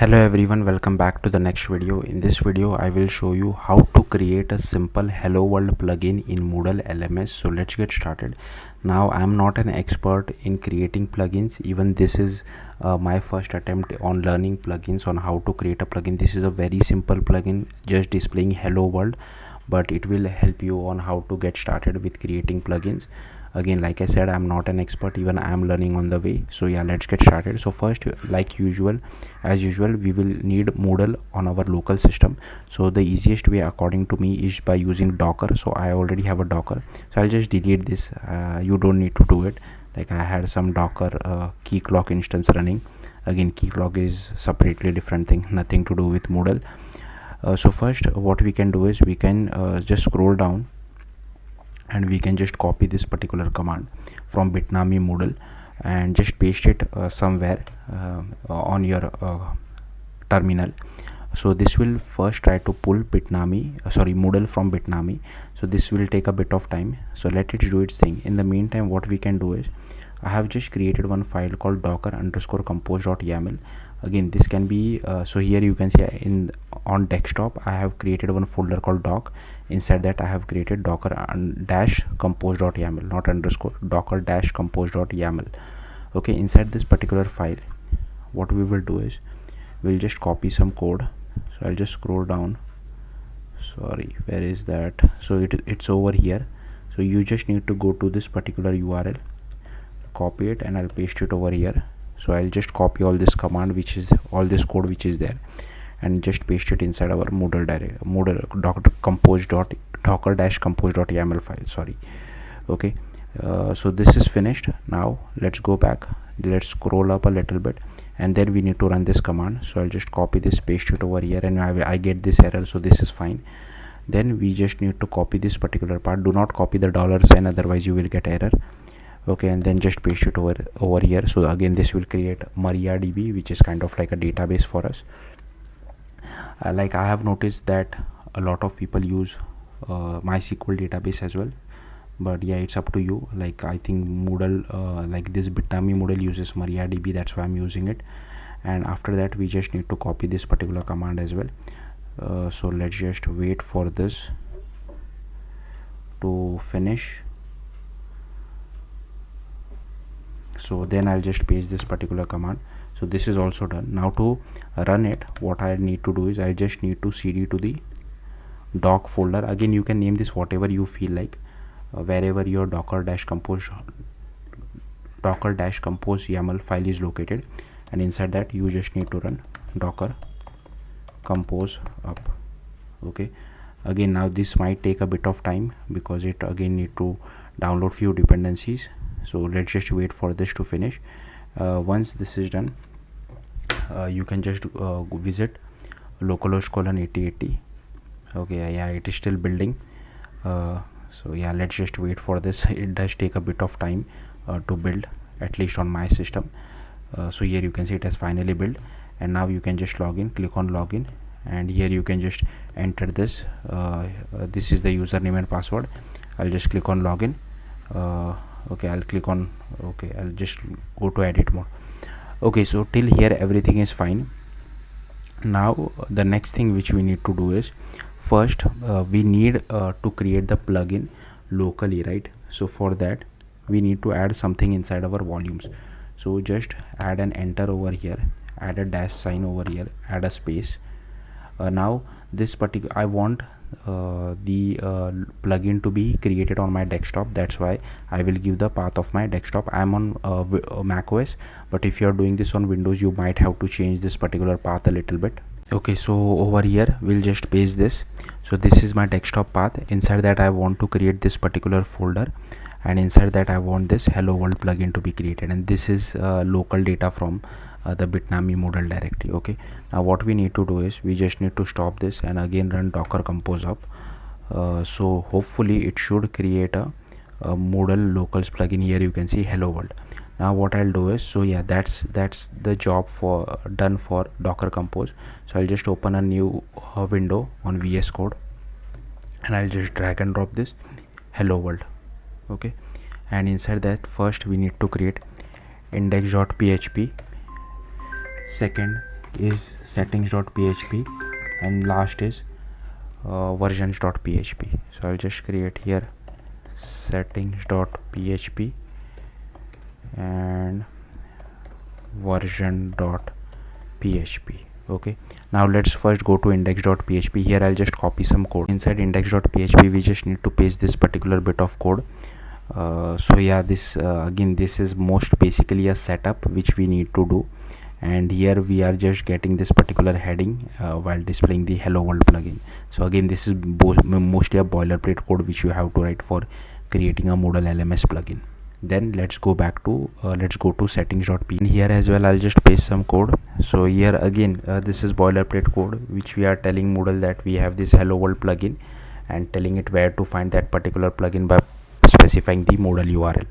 Hello everyone, welcome back to the next video. In this video I will show you how to create a simple hello world plugin in Moodle LMS. So let's get started. Now I am not an expert in creating plugins. Even this is my first attempt on learning plugins, on how to create a plugin. This is a very simple plugin just displaying hello world, but it will help you on how to get started with creating plugins. Again, like I said, I'm not an expert, even I am learning on the way. So yeah, let's get started. So first, like usual, as usual, we will need Moodle on our local system. So the easiest way according to me is by using Docker. So I already have a Docker, so I'll just delete this. You don't need to do it. Like I had some Docker key clock instance running. Again, key clock is separately different thing, nothing to do with Moodle. So first what we can do is we can just scroll down and we can just copy this particular command from Bitnami Moodle and just paste it somewhere on your terminal. So this will first try to pull Moodle from Bitnami. So this will take a bit of time, so let it do its thing. In the meantime, what we can do is I have just created one file called docker_compose.yaml. Again, this can be so here you can see on desktop I have created one folder called doc. Inside that I have created docker-compose.yaml, not underscore, docker-compose.yaml. okay, inside this particular file what we will do is we'll just copy some code. So I'll just scroll down. Sorry, where is that? So it's over here. So you just need to go to this particular URL, copy it, and I'll paste it over here. So I'll just copy all this command, which is all this code which is there, and just paste it inside our Moodle docker-compose.yaml file. Sorry. Okay, so this is finished. Now let's go back, let's scroll up a little bit, and then we need to run this command. So I'll just copy this, paste it over here, and I get this error, so this is fine. Then we just need to copy this particular part. Do not copy the $sign, otherwise you will get error. Okay, and then just paste it over here. So again, this will create MariaDB, which is kind of like a database for us. Like I have noticed that a lot of people use MySQL database as well, but yeah, it's up to you. Like I think Moodle, like this Bitnami Moodle uses MariaDB, that's why I'm using it. And after that we just need to copy this particular command as well. So let's just wait for this to finish. So then I'll just paste this particular command. So this is also done. Now to run it, what I need to do is I just need to cd to the doc folder. Again, you can name this whatever you feel like, wherever your docker-compose YAML file is located, and inside that you just need to run docker compose up. Okay, again, now this might take a bit of time because it again need to download few dependencies. So let's just wait for this to finish. Once this is done, you can just visit localhost:8080. okay, yeah, it is still building. So yeah, let's just wait for this. It does take a bit of time to build, at least on my system. So here you can see it has finally built, and now you can just log in, click on login, and here you can just enter this. This is the username and password. I'll just click on login. Okay, I'll click on okay, I'll just go to edit mode. Okay, so till here everything is fine. Now the next thing which we need to do is first we need to create the plugin locally, right? So for that we need to add something inside our volumes. So just add an enter over here, add a dash sign over here, add a space. Now this particular I want the plugin to be created on my desktop. That's why I will give the path of my desktop. I'm on Mac OS, but if you're doing this on Windows, you might have to change this particular path a little bit. Okay, so over here we'll just paste this. So this is my desktop path. Inside that I want to create this particular folder, and inside that I want this hello world plugin to be created, and this is local data from the Bitnami Moodle directory. Okay, now what we need to do is we just need to stop this and again run docker compose up. So hopefully it should create a Moodle locals plugin. Here you can see hello world. Now what I'll do is, so yeah, that's the job for done for docker compose. So I'll just open a new window on VS Code, and I'll just drag and drop this hello world. Okay, and inside that first we need to create index.php, second is settings.php, and last is versions.php. So I'll just create here settings.php and version.php. okay, now let's first go to index.php. Here I'll just copy some code. Inside index.php we just need to paste this particular bit of code. So yeah, this again, this is most basically a setup which we need to do, and here we are just getting this particular heading while displaying the hello world plugin. So again, this is mostly a boilerplate code which you have to write for creating a Moodle LMS plugin. Then let's go back to settings.php, and here as well I'll just paste some code. So here again, this is boilerplate code which we are telling Moodle that we have this hello world plugin, and telling it where to find that particular plugin by specifying the Moodle URL.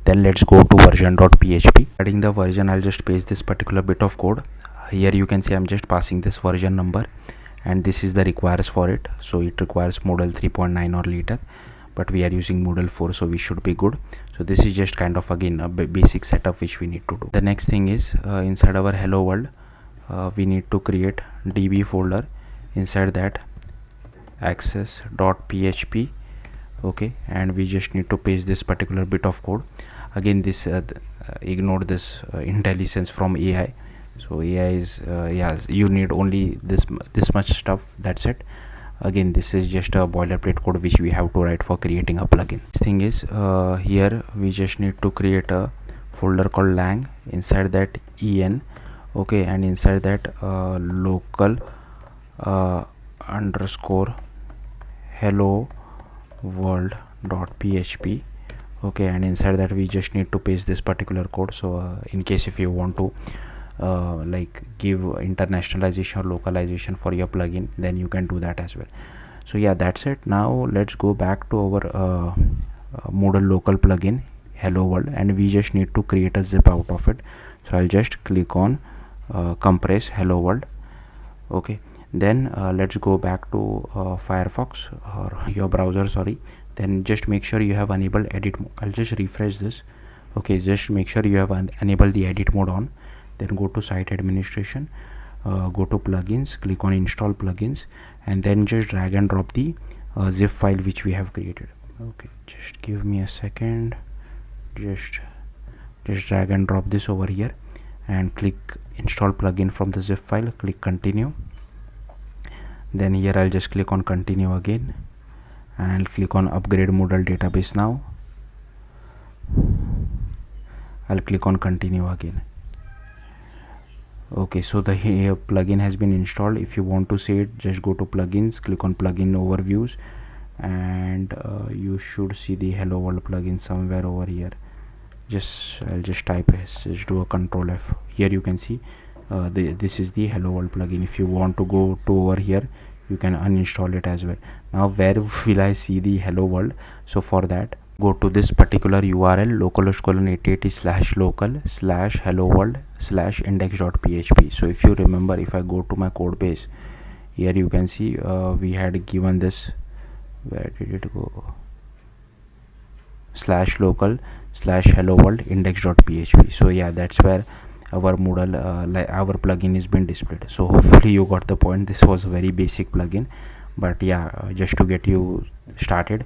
Then let's go to version.php. Adding the version, I'll just paste this particular bit of code. Here you can see I'm just passing this version number, and this is the requires for it. So it requires Moodle 3.9 or later, but we are using Moodle 4, so we should be good. So this is just kind of again a basic setup which we need to do. The next thing is inside our hello world, we need to create db folder. Inside that, access.php. okay, and we just need to paste this particular bit of code. Again, this ignore this intelligence from AI. So AI is yes, you need only this much stuff, that's it. Again, this is just a boilerplate code which we have to write for creating a plugin. This thing is here we just need to create a folder called lang. Inside that, en. okay, and inside that local underscore hello world.php. okay, and inside that we just need to paste this particular code. So in case if you want to like give internationalization or localization for your plugin, then you can do that as well. So yeah, that's it. Now let's go back to our Moodle local plugin hello world, and we just need to create a zip out of it. So I'll just click on compress hello world. okay, then let's go back to Firefox or your browser, sorry. Then just make sure you have enabled edit mode. I'll just refresh this. okay, just make sure you have enabled the edit mode on. Then go to site administration, go to plugins, click on install plugins, and then just drag and drop the zip file which we have created. okay, just give me a second. Just drag and drop this over here and click install plugin from the zip file. Click continue. Then here I'll just click on continue again, and I'll click on upgrade Moodle database now. I'll click on continue again. okay, so the plugin has been installed. If you want to see it, just go to plugins, click on plugin overviews, and you should see the hello world plugin somewhere over here. I'll just type this, just do a control F. Here you can see this is the hello world plugin. If you want to go to over here, you can uninstall it as well. Now where will I see the hello world? So for that, go to this particular URL localhost:/local/hello world/index.php. so if you remember, if I go to my code base, here you can see we had given this, where did it go, /local/hello world/index.php. so yeah, that's where our Moodle our plugin is been displayed. So hopefully you got the point. This was a very basic plugin, but yeah, just to get you started,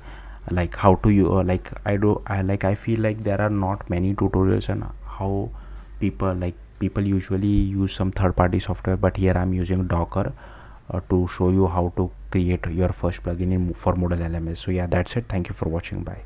like how to you I feel like there are not many tutorials on how people usually use some third-party software, but here I'm using Docker to show you how to create your first plugin for Moodle LMS. so yeah, that's it. Thank you for watching. Bye.